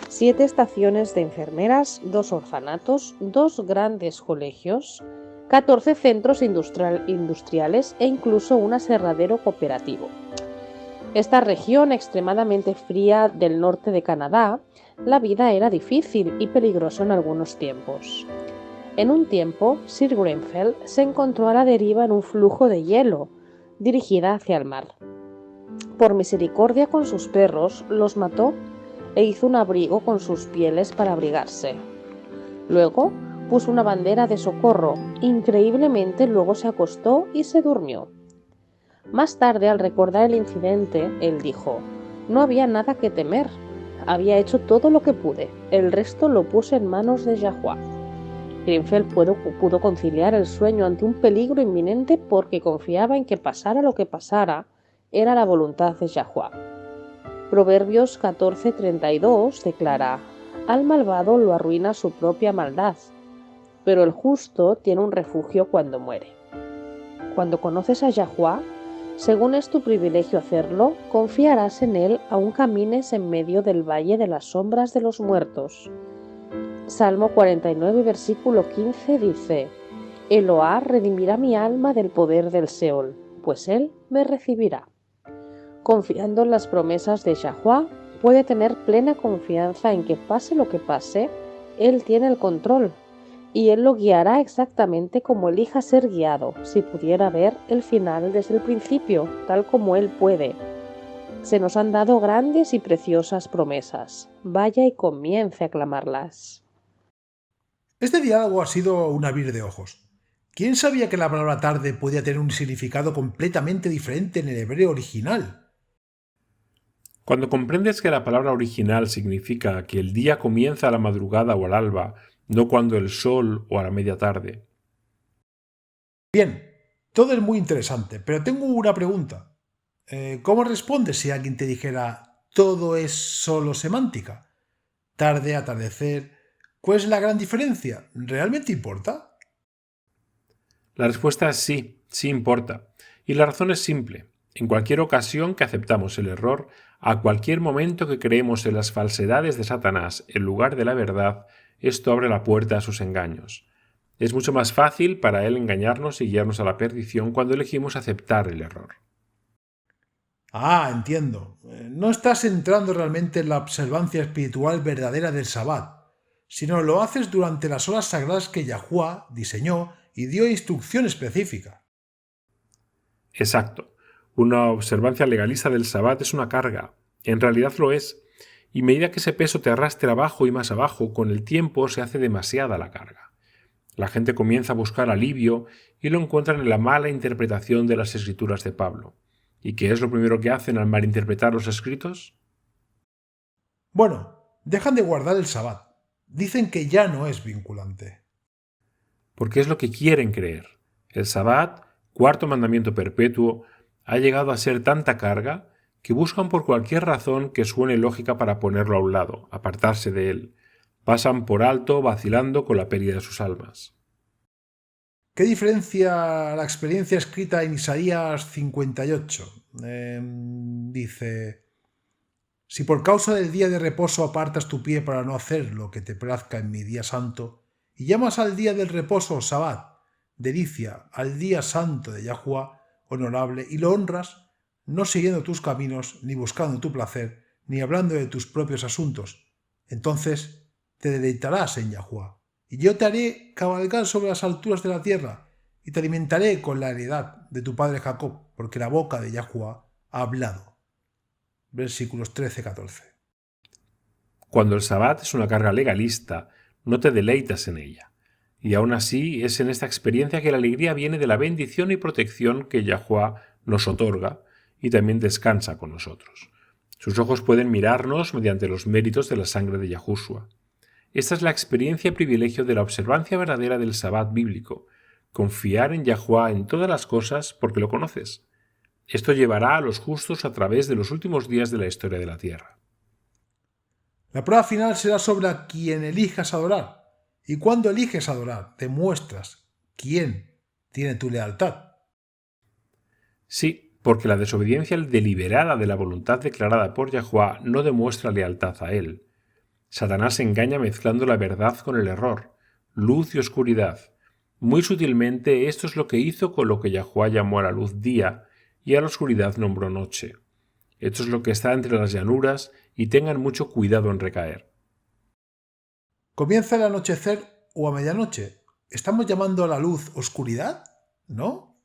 7 estaciones de enfermeras, 2 orfanatos, 2 grandes colegios, 14 centros industriales e incluso un aserradero cooperativo. Esta región extremadamente fría del norte de Canadá, la vida era difícil y peligrosa en algunos tiempos. En un tiempo, Sir Grenfell se encontró a la deriva en un flujo de hielo, dirigida hacia el mar. Por misericordia con sus perros, los mató e hizo un abrigo con sus pieles para abrigarse. Luego, puso una bandera de socorro. Increíblemente, luego se acostó y se durmió. Más tarde, al recordar el incidente, él dijo: «No había nada que temer. Había hecho todo lo que pude. El resto lo puse en manos de Yahuwá». Grenfell pudo conciliar el sueño ante un peligro inminente porque confiaba en que pasara lo que pasara, era la voluntad de Yahuwá. Proverbios 14:32 declara: «Al malvado lo arruina su propia maldad, pero el justo tiene un refugio cuando muere». Cuando conoces a Yahuwá, según es tu privilegio hacerlo, confiarás en él aun camines en medio del valle de las sombras de los muertos. Salmo 49, versículo 15 dice: «Eloá redimirá mi alma del poder del Seol, pues él me recibirá». Confiando en las promesas de Yahuwá, puede tener plena confianza en que pase lo que pase, él tiene el control y Él lo guiará exactamente como elija ser guiado, si pudiera ver el final desde el principio, tal como Él puede. Se nos han dado grandes y preciosas promesas. Vaya y comience a clamarlas. Este diálogo ha sido un abrir de ojos. ¿Quién sabía que la palabra tarde podía tener un significado completamente diferente en el hebreo original? Cuando comprendes que la palabra original significa que el día comienza a la madrugada o al alba, no cuando el sol o a la media tarde. Bien, todo es muy interesante, pero tengo una pregunta. ¿Cómo respondes si alguien te dijera todo es solo semántica? Tarde, atardecer. ¿Cuál es la gran diferencia? ¿Realmente importa? La respuesta es sí, sí importa. Y la razón es simple. En cualquier ocasión que aceptamos el error, a cualquier momento que creemos en las falsedades de Satanás en lugar de la verdad, esto abre la puerta a sus engaños. Es mucho más fácil para él engañarnos y guiarnos a la perdición cuando elegimos aceptar el error. Ah, entiendo. No estás entrando realmente en la observancia espiritual verdadera del Sabbat, sino lo haces durante las horas sagradas que Yahuwah diseñó y dio instrucción específica. Exacto. Una observancia legalista del Sabbat es una carga. En realidad lo es. Y a medida que ese peso te arrastre abajo y más abajo, con el tiempo se hace demasiada la carga. La gente comienza a buscar alivio y lo encuentran en la mala interpretación de las escrituras de Pablo. ¿Y qué es lo primero que hacen al malinterpretar los escritos? Bueno, dejan de guardar el Sabbat. Dicen que ya no es vinculante. Porque es lo que quieren creer. El Sabbat, cuarto mandamiento perpetuo, ha llegado a ser tanta carga que buscan por cualquier razón que suene lógica para ponerlo a un lado, apartarse de él. Pasan por alto vacilando con la pérdida de sus almas. ¿Qué diferencia la experiencia escrita en Isaías 58? Dice, si por causa del día de reposo apartas tu pie para no hacer lo que te plazca en mi día santo, y llamas al día del reposo Sabbat, delicia, al día santo de Yahuwah, honorable, y lo honras, no siguiendo tus caminos, ni buscando tu placer, ni hablando de tus propios asuntos, entonces te deleitarás en Yahuwah. Y yo te haré cabalgar sobre las alturas de la tierra, y te alimentaré con la heredad de tu padre Jacob, porque la boca de Yahuwah ha hablado. Versículos 13-14. Cuando el Sabbat es una carga legalista, no te deleitas en ella. Y aún así es en esta experiencia que la alegría viene de la bendición y protección que Yahuwah nos otorga y también descansa con nosotros. Sus ojos pueden mirarnos mediante los méritos de la sangre de Yahushua. Esta es la experiencia y privilegio de la observancia verdadera del Sabbat bíblico, confiar en Yahuwah en todas las cosas porque lo conoces. Esto llevará a los justos a través de los últimos días de la historia de la tierra. La prueba final será sobre a quien elijas adorar. Y cuando eliges adorar, demuestras quién tiene tu lealtad. Sí, porque la desobediencia deliberada de la voluntad declarada por Yahuwah no demuestra lealtad a él. Satanás engaña mezclando la verdad con el error, luz y oscuridad. Muy sutilmente esto es lo que hizo con lo que Yahuwah llamó a la luz día y a la oscuridad nombró noche. Esto es lo que está entre las llanuras y tengan mucho cuidado en recaer. ¿Comienza el anochecer o a medianoche? ¿Estamos llamando a la luz oscuridad? ¿No?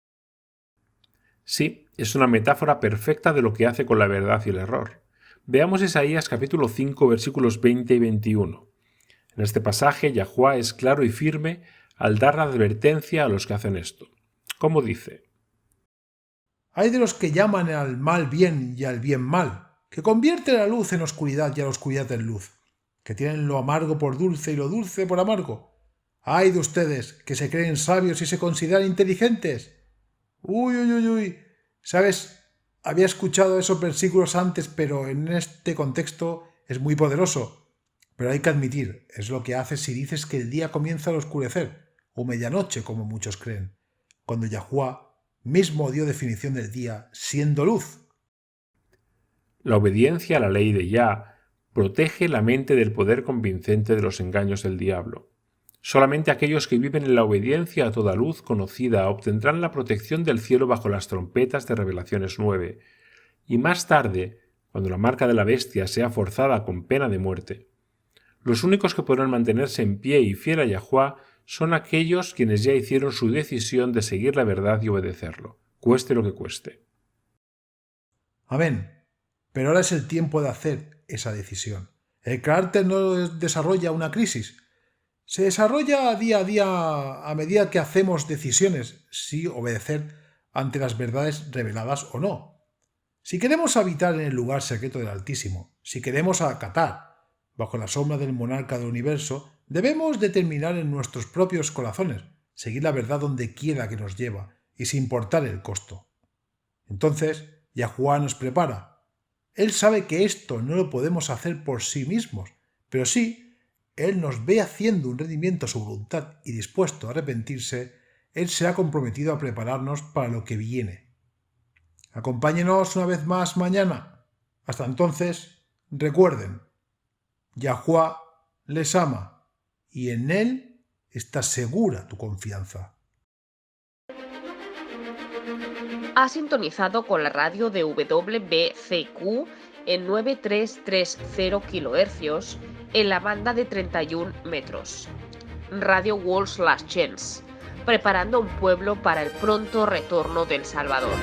Sí, es una metáfora perfecta de lo que hace con la verdad y el error. Veamos Isaías capítulo 5 versículos 20 y 21. En este pasaje Yahuwah es claro y firme al dar la advertencia a los que hacen esto. ¿Cómo dice? Hay de los que llaman al mal bien y al bien mal, que convierten la luz en oscuridad y a la oscuridad en luz, que tienen lo amargo por dulce y lo dulce por amargo. ¡Ay de ustedes, que se creen sabios y se consideran inteligentes! ¡Uy, uy, uy, uy! ¿Sabes? Había escuchado esos versículos antes, pero en este contexto es muy poderoso. Pero hay que admitir, es lo que haces si dices que el día comienza al oscurecer, o medianoche, como muchos creen, cuando Yahuwah mismo dio definición del día siendo luz. La obediencia a la ley de Yah protege la mente del poder convincente de los engaños del diablo. Solamente aquellos que viven en la obediencia a toda luz conocida obtendrán la protección del cielo bajo las trompetas de Revelaciones 9, y más tarde, cuando la marca de la bestia sea forzada con pena de muerte. Los únicos que podrán mantenerse en pie y fiel a Yahuwah son aquellos quienes ya hicieron su decisión de seguir la verdad y obedecerlo, cueste lo que cueste. Amén. Pero ahora es el tiempo de hacer esa decisión. El carácter no desarrolla una crisis. Se desarrolla día a día a medida que hacemos decisiones, si obedecer ante las verdades reveladas o no. Si queremos habitar en el lugar secreto del Altísimo, si queremos acatar bajo la sombra del monarca del universo, debemos determinar en nuestros propios corazones, seguir la verdad donde quiera que nos lleva y sin importar el costo. Entonces, Yahuwah nos prepara. Él sabe que esto no lo podemos hacer por sí mismos, pero sí, Él nos ve haciendo un rendimiento a su voluntad y dispuesto a arrepentirse, Él se ha comprometido a prepararnos para lo que viene. Acompáñenos una vez más mañana. Hasta entonces, recuerden, Yahuwah les ama y en Él está segura tu confianza. Ha sintonizado con la radio de WBCQ en 9330 kHz en la banda de 31 metros. Radio World's Last Chance, preparando un pueblo para el pronto retorno del Salvador.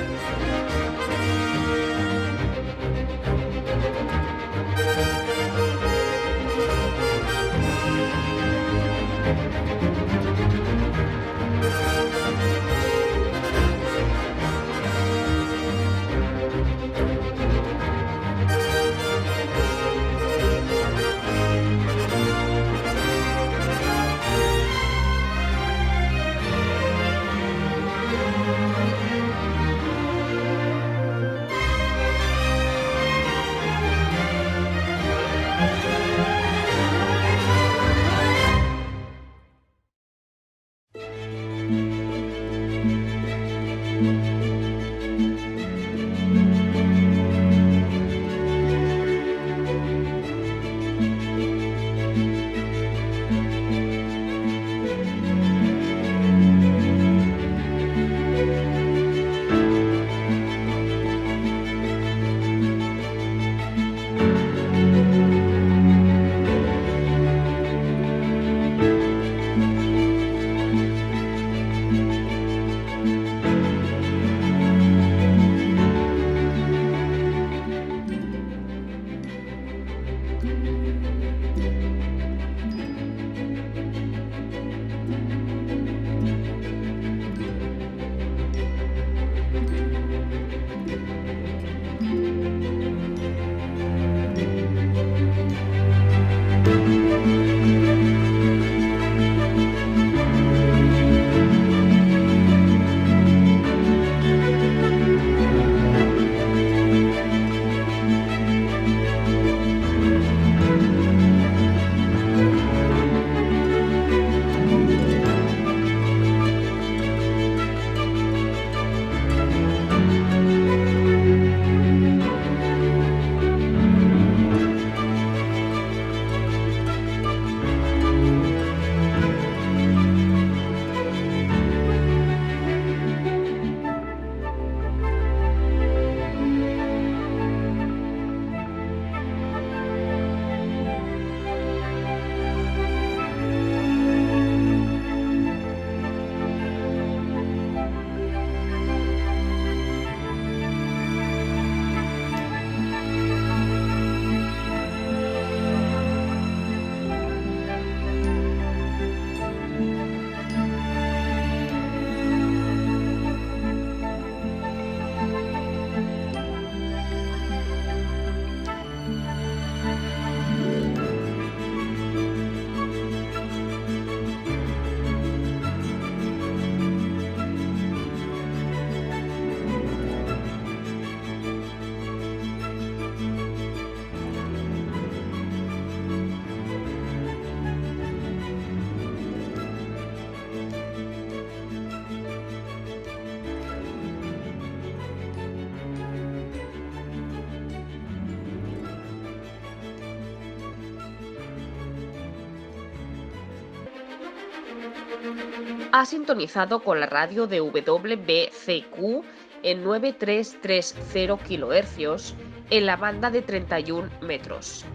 Ha sintonizado con la radio de WBCQ en 9330 kHz en la banda de 31 metros.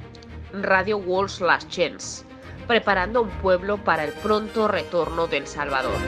Radio World's Last Chance, preparando a un pueblo para el pronto retorno del Salvador.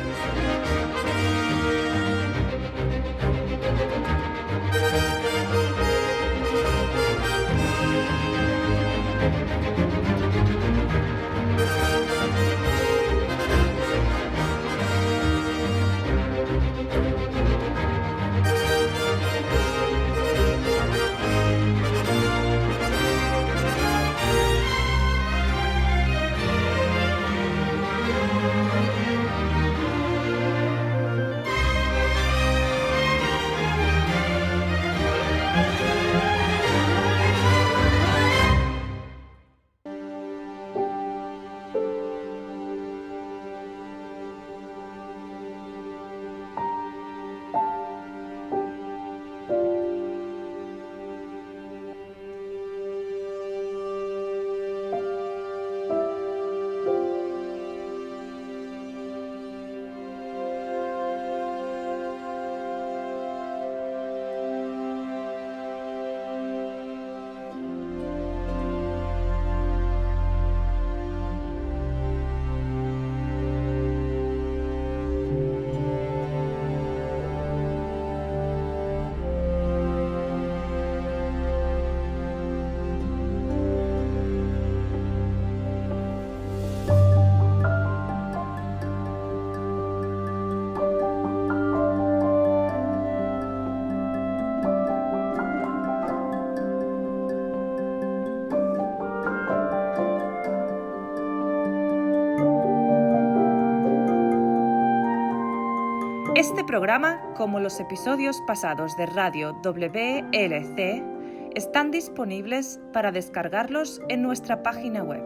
Este programa, como los episodios pasados de Radio WLC, están disponibles para descargarlos en nuestra página web.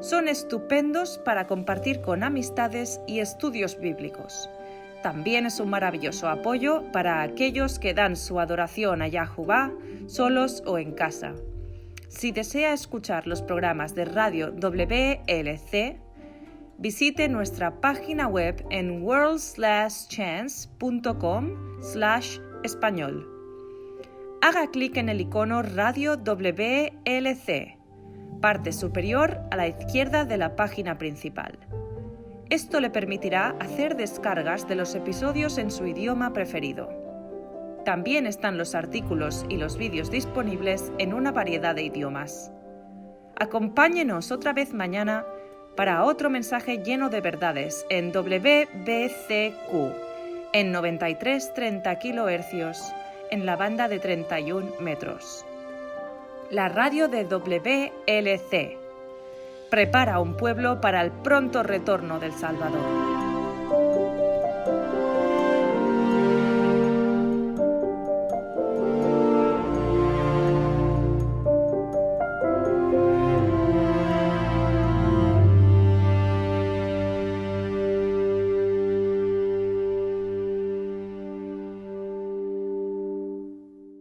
Son estupendos para compartir con amistades y estudios bíblicos. También es un maravilloso apoyo para aquellos que dan su adoración a Yahová solos o en casa. Si desea escuchar los programas de Radio WLC, visite nuestra página web en worldslastchance.com/español. Haga clic en el icono Radio WLC, parte superior a la izquierda de la página principal. Esto le permitirá hacer descargas de los episodios en su idioma preferido. También están los artículos y los vídeos disponibles en una variedad de idiomas. Acompáñenos otra vez mañana para otro mensaje lleno de verdades en WBCQ, en 9330 kHz, en la banda de 31 metros. La radio de WLC prepara a un pueblo para el pronto retorno del Salvador.